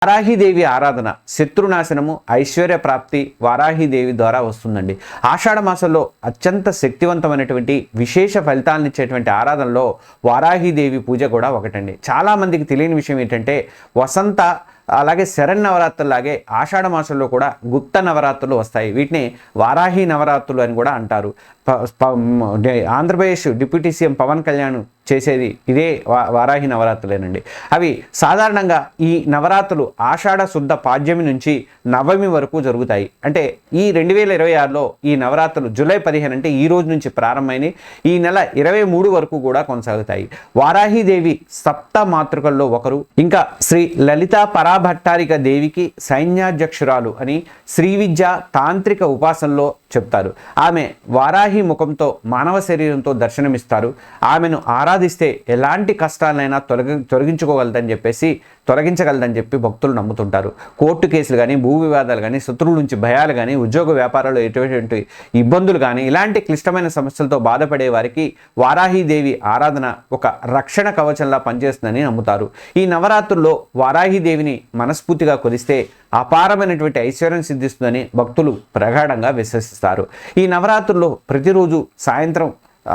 వారాహీదేవి ఆరాధన శత్రునాశనము, ఐశ్వర్య ప్రాప్తి వారాహీదేవి ద్వారా వస్తుందండి. ఆషాఢ మాసంలో అత్యంత శక్తివంతమైనటువంటి విశేష ఫలితాలను ఇచ్చేటువంటి ఆరాధనలో వారాహీదేవి పూజ కూడా ఒకటండి. చాలామందికి తెలియని విషయం ఏంటంటే వసంత అలాగే శరన్నవరాత్రులాగే ఆషాఢ మాసంలో కూడా గుప్త నవరాత్రులు వస్తాయి. వీటిని వారాహి నవరాత్రులు అని కూడా అంటారు. ఆంధ్రప్రదేశ్ డిప్యూటీ సీఎం పవన్ కళ్యాణ్ చేసేది ఇదే వారాహి నవరాత్రులేనండి. అవి సాధారణంగా ఈ నవరాత్రులు ఆషాఢ శుద్ధ పాడ్యమి నుంచి నవమి వరకు జరుగుతాయి. అంటే ఈ 2026లో ఈ నవరాత్రులు జూలై 15 అంటే ఈ రోజు నుంచి ప్రారంభమైనవి ఈ నెల 23 వరకు కూడా కొనసాగుతాయి. వారాహీదేవి సప్త మాతృకల్లో ఒకరు. ఇంకా శ్రీ లలితా పరాభట్టారిక దేవికి సైన్యాధ్యక్షురాలు అని శ్రీ విద్య తాంత్రిక ఉపాసనలో చెప్తారు. ఆమె వారాహి ముఖంతో మానవ శరీరంతో దర్శనమిస్తారు. ఆమెను ఆరాధిస్తే ఎలాంటి కష్టాలైనా తొలగించగలదని చెప్పి భక్తులు నమ్ముతుంటారు. కోర్టు కేసులు కానీ, భూ వివాదాలు కానీ, శత్రువుల నుంచి భయాలు కానీ, ఉద్యోగ వ్యాపారాల్లో ఎటువంటి ఇబ్బందులు కానీ, ఇలాంటి క్లిష్టమైన సమస్యలతో బాధపడే వారికి వారాహీదేవి ఆరాధన ఒక రక్షణ కవచంలా పనిచేస్తుందని నమ్ముతారు. ఈ నవరాత్రుల్లో వారాహీదేవిని మనస్ఫూర్తిగా కొలిస్తే అపారమైనటువంటి ఐశ్వర్యం సిద్ధిస్తుందని భక్తులు ప్రగాఢంగా విశ్వసిస్తారు. ఈ నవరాత్రుల్లో ప్రతిరోజు సాయంత్రం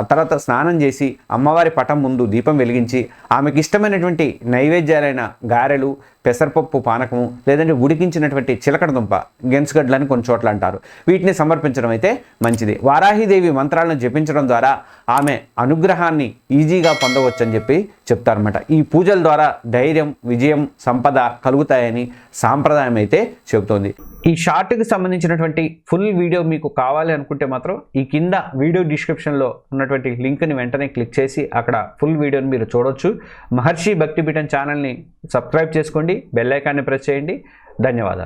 తర్వాత స్నానం చేసి అమ్మవారి పటం ముందు దీపం వెలిగించి ఆమెకి ఇష్టమైనటువంటి నైవేద్యాలైన గారెలు, పెసరపప్పు పానకము, లేదంటే ఉడికించినటువంటి చిలకడ దుంప, గెన్స్గడ్లని కొన్ని చోట్ల అంటారు, వీటిని సమర్పించడం అయితే మంచిది. వారాహీదేవి మంత్రాలను జపించడం ద్వారా ఆమె అనుగ్రహాన్ని ఈజీగా పొందవచ్చని చెప్పి చెప్తారన్నమాట. ఈ పూజల ద్వారా ధైర్యం, విజయం, సంపద కలుగుతాయని సాంప్రదాయం అయితే చెబుతోంది. ఈ షార్ట్కి సంబంధించినటువంటి ఫుల్ వీడియో మీకు కావాలి అనుకుంటే మాత్రం ఈ కింద వీడియో డిస్క్రిప్షన్లో ఉన్నటువంటి లింక్ని వెంటనే క్లిక్ చేసి అక్కడ ఫుల్ వీడియోని మీరు చూడొచ్చు. మహర్షి భక్తిపీఠం ఛానల్ని సబ్స్క్రైబ్ చేసుకోండి, బెల్ ఐకాన్ని ప్రెస్ చేయండి. ధన్యవాదాలు.